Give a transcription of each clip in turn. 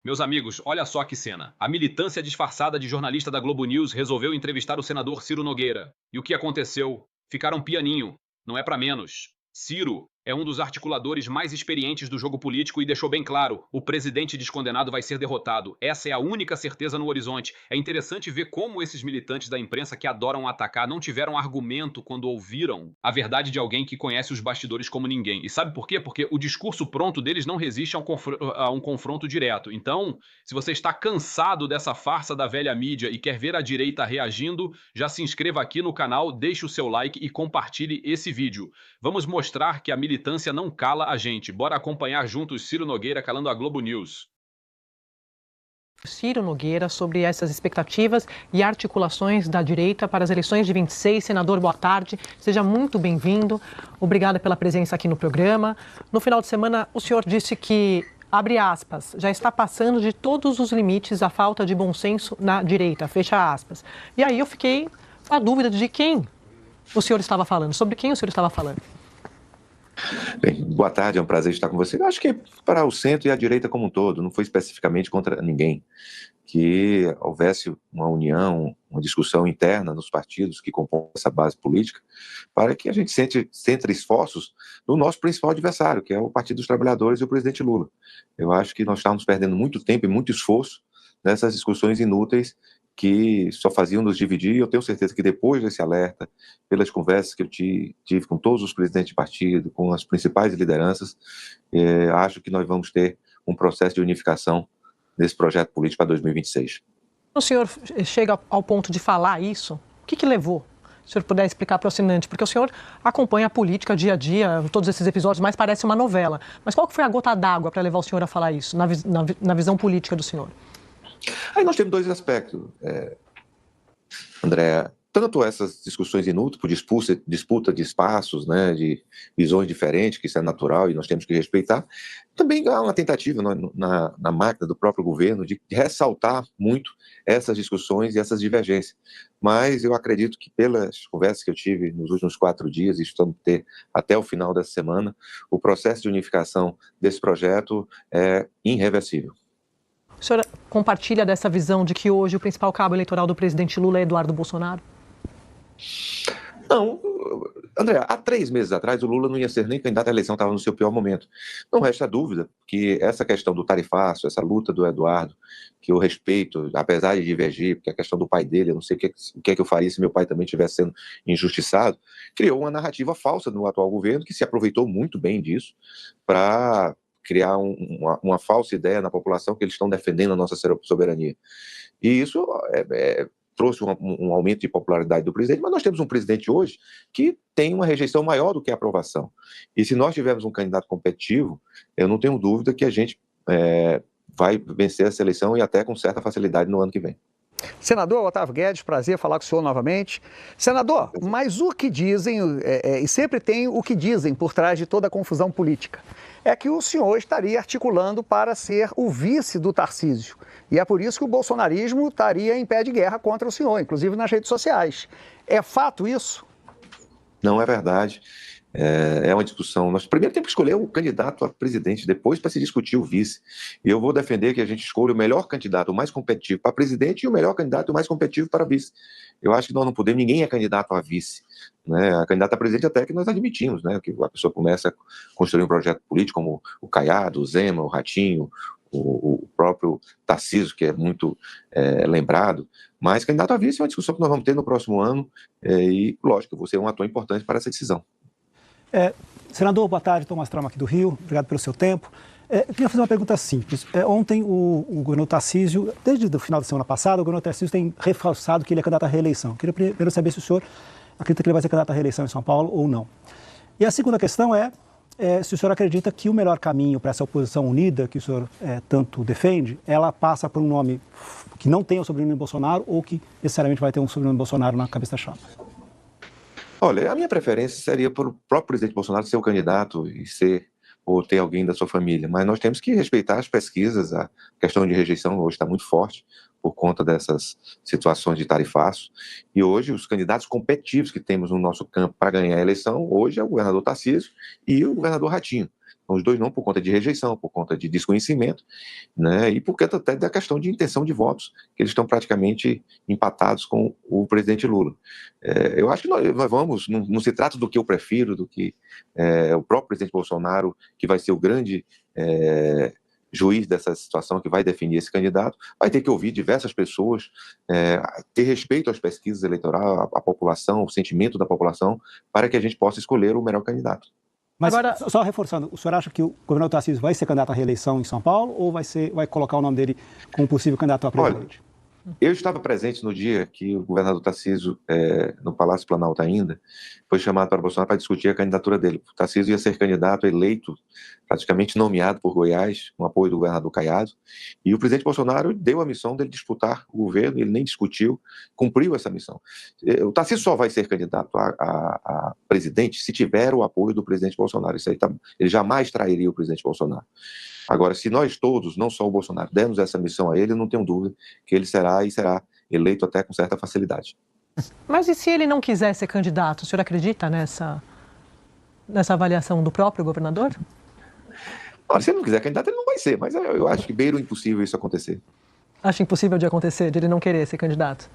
Meus amigos, olha só que cena. A militância disfarçada de jornalista da Globo News resolveu entrevistar o senador Ciro Nogueira. E o que aconteceu? Ficaram pianinho. Não é pra menos. Ciro é um dos articuladores mais experientes do jogo político e deixou bem claro: o presidente descondenado vai ser derrotado. Essa é a única certeza no horizonte. É interessante ver como esses militantes da imprensa que adoram atacar não tiveram argumento quando ouviram a verdade de alguém que conhece os bastidores como ninguém. E sabe por quê? Porque o discurso pronto deles não resiste a um confronto direto. Então, se você está cansado dessa farsa da velha mídia e quer ver a direita reagindo, já se inscreva aqui no canal, deixe o seu like e compartilhe esse vídeo. Vamos mostrar que a militância não cala a gente. Bora acompanhar juntos Ciro Nogueira calando a Globo News. Ciro Nogueira sobre essas expectativas e articulações da direita para as eleições de 26. Senador, boa tarde. Seja muito bem-vindo. Obrigada pela presença aqui no programa. No final de semana, o senhor disse que, abre aspas, já está passando de todos os limites a falta de bom senso na direita, fecha aspas. E aí eu fiquei com a dúvida de quem o senhor estava falando, sobre quem o senhor estava falando. Bem, boa tarde, é um prazer estar com você. Eu acho que para o centro e a direita como um todo, não foi especificamente contra ninguém, que houvesse uma união, uma discussão interna nos partidos que compõem essa base política, para que a gente centre esforços no nosso principal adversário, que é o Partido dos Trabalhadores e o presidente Lula. Eu acho que nós estamos perdendo muito tempo e muito esforço nessas discussões inúteis que só faziam nos dividir, e eu tenho certeza que depois desse alerta, pelas conversas que eu tive com todos os presidentes de partido, com as principais lideranças, acho que nós vamos ter um processo de unificação nesse projeto político para 2026. O senhor chega ao ponto de falar isso, o que levou? Se o senhor puder explicar para o assinante, porque o senhor acompanha a política dia a dia, todos esses episódios, mas parece uma novela. Mas qual que foi a gota d'água para levar o senhor a falar isso, na visão política do senhor? Aí nós temos dois aspectos, André. Tanto essas discussões inúteis por disputa de espaços, né, de visões diferentes, que isso é natural e nós temos que respeitar, também há uma tentativa na máquina do próprio governo de ressaltar muito essas discussões e essas divergências. Mas eu acredito que pelas conversas que eu tive nos últimos 4 dias, e estamos ter até o final dessa semana, o processo de unificação desse projeto é irreversível. O senhor compartilha dessa visão de que hoje o principal cabo eleitoral do presidente Lula é Eduardo Bolsonaro? Não, André, há 3 meses atrás o Lula não ia ser nem candidato à eleição, estava no seu pior momento. Não resta dúvida que essa questão do tarifaço, essa luta do Eduardo, que eu respeito, apesar de divergir, porque a questão do pai dele, eu não sei o que é que eu faria se meu pai também estivesse sendo injustiçado, criou uma narrativa falsa no atual governo, que se aproveitou muito bem disso para criar uma falsa ideia na população que eles estão defendendo a nossa soberania. E isso trouxe um aumento de popularidade do presidente, mas nós temos um presidente hoje que tem uma rejeição maior do que a aprovação. E se nós tivermos um candidato competitivo, eu não tenho dúvida que a gente vai vencer essa eleição e até com certa facilidade no ano que vem. Senador Otávio Guedes, prazer falar com o senhor novamente. Senador, mas o que dizem, e sempre tem o que dizem por trás de toda a confusão política, é que o senhor estaria articulando para ser o vice do Tarcísio. E é por isso que o bolsonarismo estaria em pé de guerra contra o senhor, inclusive nas redes sociais. É fato isso? Não é verdade. É uma discussão. Nós primeiro temos que escolher o candidato a presidente, depois para se discutir o vice. E eu vou defender que a gente escolha o melhor candidato, o mais competitivo para presidente e o melhor candidato, o mais competitivo para vice. Eu acho que nós não podemos, ninguém é candidato a vice. Né? A candidata a presidente até que nós admitimos, né? Que a pessoa começa a construir um projeto político como o Caiado, o Zema, o Ratinho, o próprio Tarcísio, que é muito lembrado. Mas candidato a vice é uma discussão que nós vamos ter no próximo ano e, lógico, eu vou ser um ator importante para essa decisão. Senador, boa tarde, Tomás Trama aqui do Rio, obrigado pelo seu tempo. Eu queria fazer uma pergunta simples. Ontem o governador Tarcísio, desde o final da semana passada, o governador Tarcísio tem reforçado que ele é candidato à reeleição. Queria primeiro saber se o senhor acredita que ele vai ser candidato à reeleição em São Paulo ou não. E a segunda questão se o senhor acredita que o melhor caminho para essa oposição unida, que o senhor tanto defende, ela passa por um nome que não tenha o sobrenome Bolsonaro ou que necessariamente vai ter um sobrenome Bolsonaro na cabeça da chapa? Olha, a minha preferência seria para o próprio presidente Bolsonaro ser o candidato ou ter alguém da sua família, mas nós temos que respeitar as pesquisas, a questão de rejeição hoje está muito forte por conta dessas situações de tarifaço, e hoje os candidatos competitivos que temos no nosso campo para ganhar a eleição, hoje é o governador Tarcísio e o governador Ratinho. os dois não por conta de rejeição, por conta de desconhecimento, né, e por conta até da questão de intenção de votos, que eles estão praticamente empatados com o presidente Lula. Eu acho que nós vamos, não se trata do que eu prefiro, do que o próprio presidente Bolsonaro, que vai ser o grande juiz dessa situação, que vai definir esse candidato, vai ter que ouvir diversas pessoas, ter respeito às pesquisas eleitorais, à população, o sentimento da população, para que a gente possa escolher o melhor candidato. Mas, agora, só reforçando, o senhor acha que o governador Tarcísio vai ser candidato à reeleição em São Paulo ou vai colocar o nome dele como possível candidato a presidente? Olha, eu estava presente no dia que o governador Tarcísio, no Palácio Planalto ainda, foi chamado para Bolsonaro para discutir a candidatura dele. O Tarcísio ia ser candidato eleito, praticamente nomeado por Goiás, com apoio do governador Caiado, e o presidente Bolsonaro deu a missão dele disputar o governo, ele nem discutiu, cumpriu essa missão. O Tarcísio só vai ser candidato a presidente se tiver o apoio do presidente Bolsonaro. Isso aí ele jamais trairia o presidente Bolsonaro. Agora, se nós todos, não só o Bolsonaro, dermos essa missão a ele, eu não tenho dúvida que ele será eleito até com certa facilidade. mas e se ele não quiser ser candidato? O senhor acredita nessa avaliação do próprio governador? Olha, se ele não quiser candidato, ele não vai ser, mas eu acho que beira o impossível isso acontecer. Acho impossível de acontecer, de ele não querer ser candidato.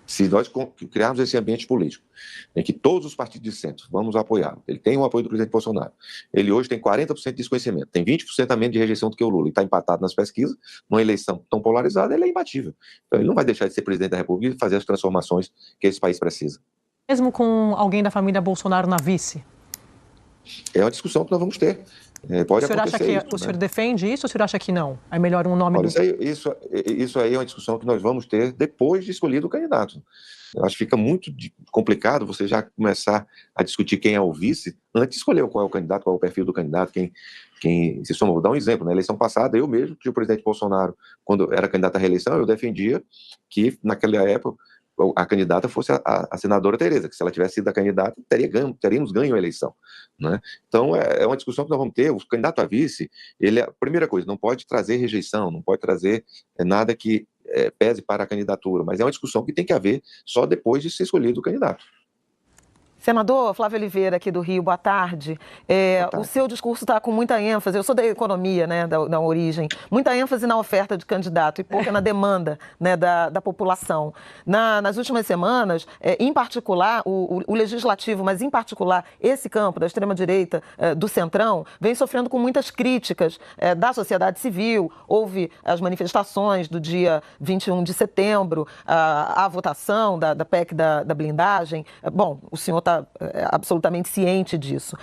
Se nós criarmos esse ambiente político, em que todos os partidos de centro vamos apoiá-lo, ele tem o apoio do presidente Bolsonaro, ele hoje tem 40% de desconhecimento, tem 20% a menos de rejeição do que o Lula, e está empatado nas pesquisas, numa eleição tão polarizada, ele é imbatível. Então ele não vai deixar de ser presidente da República e fazer as transformações que esse país precisa. Mesmo com alguém da família Bolsonaro na vice? É uma discussão que nós vamos ter. Pode o senhor acha que isso, o senhor defende isso ou o senhor acha que não? É melhor um nome... Olha, isso aí é uma discussão que nós vamos ter depois de escolhido o candidato. Eu acho que fica muito complicado você já começar a discutir quem é o vice antes de escolher qual é o candidato, qual é o perfil do candidato, vou dar um exemplo. Na eleição passada, eu mesmo, que o presidente Bolsonaro, quando era candidato à reeleição, eu defendia que, naquela época, a candidata fosse a senadora Tereza, que se ela tivesse sido a candidata, teríamos ganho a eleição, né? Então, é uma discussão que nós vamos ter. O candidato a vice, a primeira coisa, não pode trazer rejeição, não pode trazer nada que pese para a candidatura, mas é uma discussão que tem que haver só depois de ser escolhido o candidato. Senador Flávio Oliveira, aqui do Rio, boa tarde. Boa tarde. O seu discurso está com muita ênfase, eu sou da economia, né, da origem, muita ênfase na oferta de candidato e pouca na demanda, né, da população. Nas últimas semanas, em particular, o legislativo, mas em particular esse campo da extrema-direita, do Centrão, vem sofrendo com muitas críticas da sociedade civil. Houve as manifestações do dia 21 de setembro, a votação da PEC da blindagem. Bom, o senhor está absolutamente ciente disso.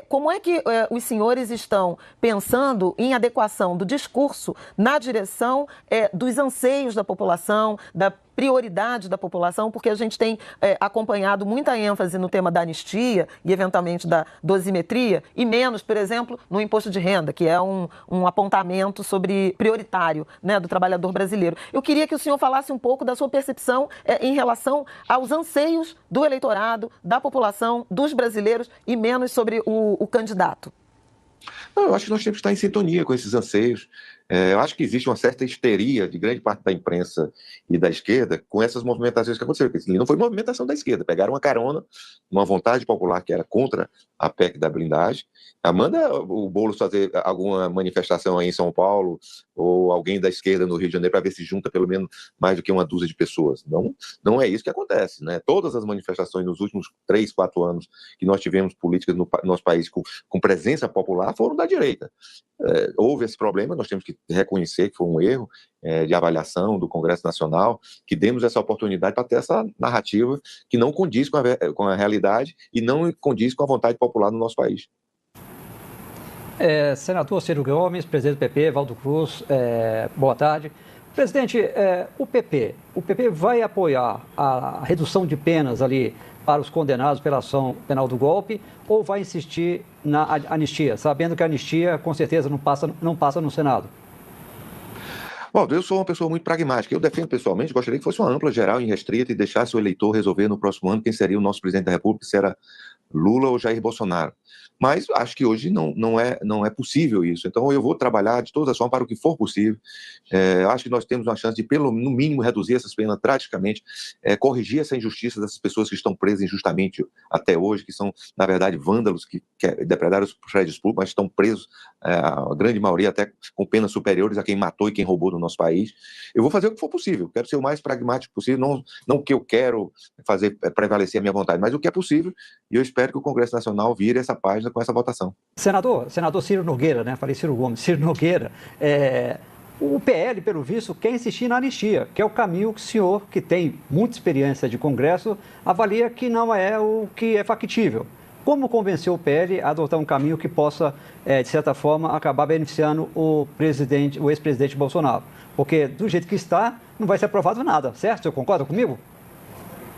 Como é que os senhores estão pensando em adequação do discurso na direção dos anseios da população, da prioridade da população, porque a gente tem acompanhado muita ênfase no tema da anistia e, eventualmente, da dosimetria, e menos, por exemplo, no imposto de renda, que é um apontamento prioritário, né, do trabalhador brasileiro. Eu queria que o senhor falasse um pouco da sua percepção em relação aos anseios do eleitorado, da população, dos brasileiros, e menos sobre o candidato. Não, eu acho que nós temos que estar em sintonia com esses anseios. Eu acho que existe uma certa histeria de grande parte da imprensa e da esquerda com essas movimentações que aconteceram. Porque não foi movimentação da esquerda, pegaram uma carona, uma vontade popular que era contra a PEC da blindagem. Manda o Boulos fazer alguma manifestação aí em São Paulo, ou alguém da esquerda no Rio de Janeiro, para ver se junta pelo menos mais do que uma dúzia de pessoas. Não é isso que acontece, né? Todas as manifestações nos últimos 3, 4 anos que nós tivemos políticas no nosso país com presença popular foram da direita. Houve esse problema, nós temos que reconhecer que foi um erro de avaliação do Congresso Nacional, que demos essa oportunidade para ter essa narrativa que não condiz com a realidade e não condiz com a vontade popular no nosso país. Senador Ciro Gomes, presidente do PP, Valdo Cruz, boa tarde. Presidente, o PP vai apoiar a redução de penas ali para os condenados pela ação penal do golpe ou vai insistir na anistia, sabendo que a anistia com certeza não passa no Senado? Bom, eu sou uma pessoa muito pragmática. Eu defendo pessoalmente, gostaria que fosse uma ampla, geral, irrestrita e deixasse o eleitor resolver no próximo ano quem seria o nosso presidente da República, se era Lula ou Jair Bolsonaro. Mas acho que hoje não é possível isso. Então eu vou trabalhar de todas as formas para o que for possível. Acho que nós temos uma chance de, no mínimo, reduzir essas penas drasticamente, corrigir essa injustiça dessas pessoas que estão presas injustamente até hoje, que são, na verdade, vândalos que depredaram os prédios públicos, mas estão presos, a grande maioria até com penas superiores a quem matou e quem roubou no nosso país. Eu vou fazer o que for possível. Quero ser o mais pragmático possível, não o que eu quero fazer prevalecer a minha vontade, mas o que é possível, e eu espero que o Congresso Nacional vire essa página com essa votação. Senador Ciro Nogueira, né? Falei Ciro Gomes, Ciro Nogueira, o PL, pelo visto, quer insistir na anistia, que é o caminho que o senhor, que tem muita experiência de Congresso, avalia que não é o que é factível. Como convencer o PL a adotar um caminho que possa, de certa forma, acabar beneficiando o ex-presidente Bolsonaro? Porque, do jeito que está, não vai ser aprovado nada, certo? Você concorda comigo?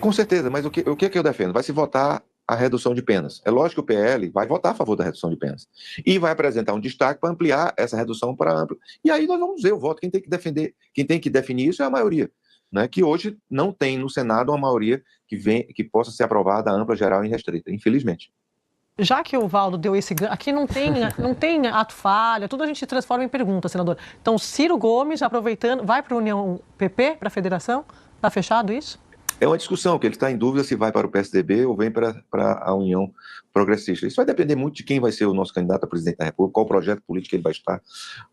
Com certeza, mas o que é que eu defendo? Vai se votar a redução de penas. É lógico que o PL vai votar a favor da redução de penas e vai apresentar um destaque para ampliar essa redução para ampla. E aí nós vamos ver o voto. Quem tem que definir isso é a maioria, né? Que hoje não tem no Senado uma maioria que possa ser aprovada ampla, geral e restrita, infelizmente. Já que o Valdo deu esse... Aqui não tem ato falha, tudo a gente transforma em pergunta, senador. Então, Ciro Gomes, aproveitando, vai para a União PP, para a federação? Está fechado isso? É uma discussão, que ele está em dúvida se vai para o PSDB ou vem para a União Progressista. Isso vai depender muito de quem vai ser o nosso candidato a presidente da República, qual projeto político ele vai estar.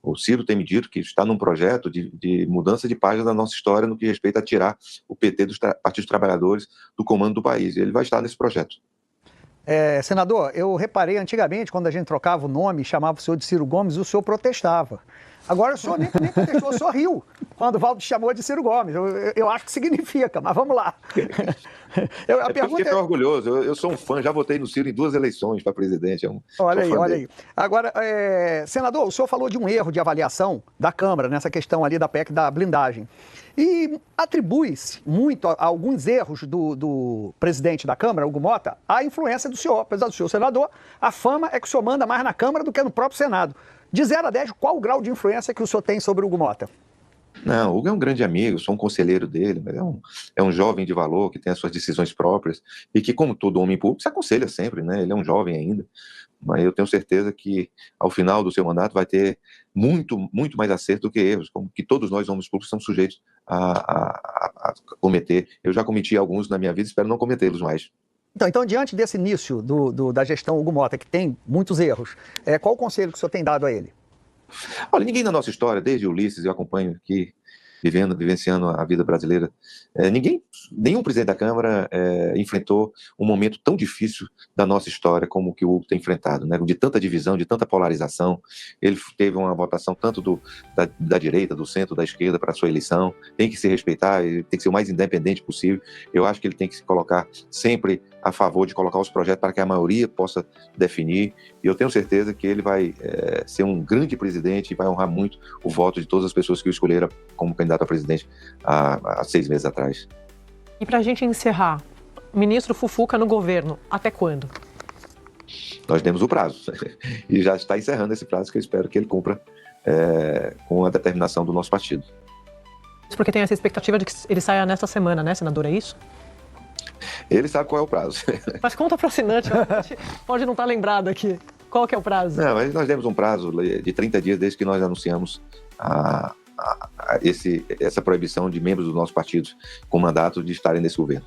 O Ciro tem me dito que está num projeto de mudança de página da nossa história no que respeita a tirar o PT dos Partidos Trabalhadores do comando do país. E ele vai estar nesse projeto. Senador, eu reparei antigamente, quando a gente trocava o nome, chamava o senhor de Ciro Gomes, o senhor protestava. Agora o senhor nem protestou, o senhor riu quando o Valdo chamou de Ciro Gomes. Eu acho que significa, mas vamos lá. Eu fiquei tão orgulhoso, eu sou um fã, já votei no Ciro em 2 eleições para presidente. Olha aí. Agora, senador, o senhor falou de um erro de avaliação da Câmara nessa questão ali da PEC da blindagem. E atribui-se muito a alguns erros do presidente da Câmara, Hugo Mota, à influência do senhor. Apesar do senhor senador, a fama é que o senhor manda mais na Câmara do que no próprio Senado. De 0 a 10, qual o grau de influência que o senhor tem sobre o Hugo Mota? Não, o Hugo é um grande amigo, sou um conselheiro dele, mas é um jovem de valor que tem as suas decisões próprias e que, como todo homem público, se aconselha sempre, né? Ele é um jovem ainda, mas eu tenho certeza que ao final do seu mandato vai ter muito, muito mais acerto do que erros, como que todos nós, homens públicos, estamos sujeitos a cometer. Eu já cometi alguns na minha vida, espero não cometê-los mais. Então, diante desse início da gestão Hugo Mota, que tem muitos erros, qual o conselho que o senhor tem dado a ele? Olha, ninguém na nossa história, desde Ulisses, eu acompanho aqui, vivenciando a vida brasileira, nenhum presidente da Câmara enfrentou um momento tão difícil da nossa história como o que o Hugo tem enfrentado, né? De tanta divisão, de tanta polarização. Ele teve uma votação tanto da direita, do centro, da esquerda para a sua eleição. Tem que se respeitar, ele tem que ser o mais independente possível. Eu acho que ele tem que se colocar sempre a favor de colocar os projetos para que a maioria possa definir. E eu tenho certeza que ele vai ser um grande presidente e vai honrar muito o voto de todas as pessoas que o escolheram como candidato a presidente há 6 meses atrás. E para a gente encerrar, ministro Fufuca no governo, até quando? Nós temos o prazo e já está encerrando esse prazo, que eu espero que ele cumpra com a determinação do nosso partido. Porque tem essa expectativa de que ele saia nessa semana, né, senador, é isso? Ele sabe qual é o prazo. Mas conta para o assinante, pode não estar lembrado aqui. Qual que é o prazo? Não, mas nós demos um prazo de 30 dias desde que nós anunciamos essa proibição de membros do nosso partido com mandato de estarem nesse governo.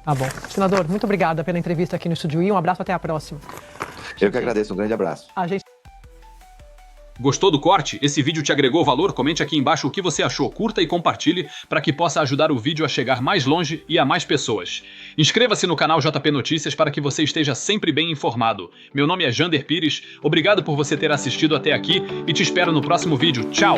Tá bom. Senador, muito obrigada pela entrevista aqui no Estúdio I. Um abraço, até a próxima. Eu que agradeço, um grande abraço. Gostou do corte? Esse vídeo te agregou valor? Comente aqui embaixo o que você achou, curta e compartilhe para que possa ajudar o vídeo a chegar mais longe e a mais pessoas. Inscreva-se no canal JP Notícias para que você esteja sempre bem informado. Meu nome é Jander Pires, obrigado por você ter assistido até aqui e te espero no próximo vídeo. Tchau!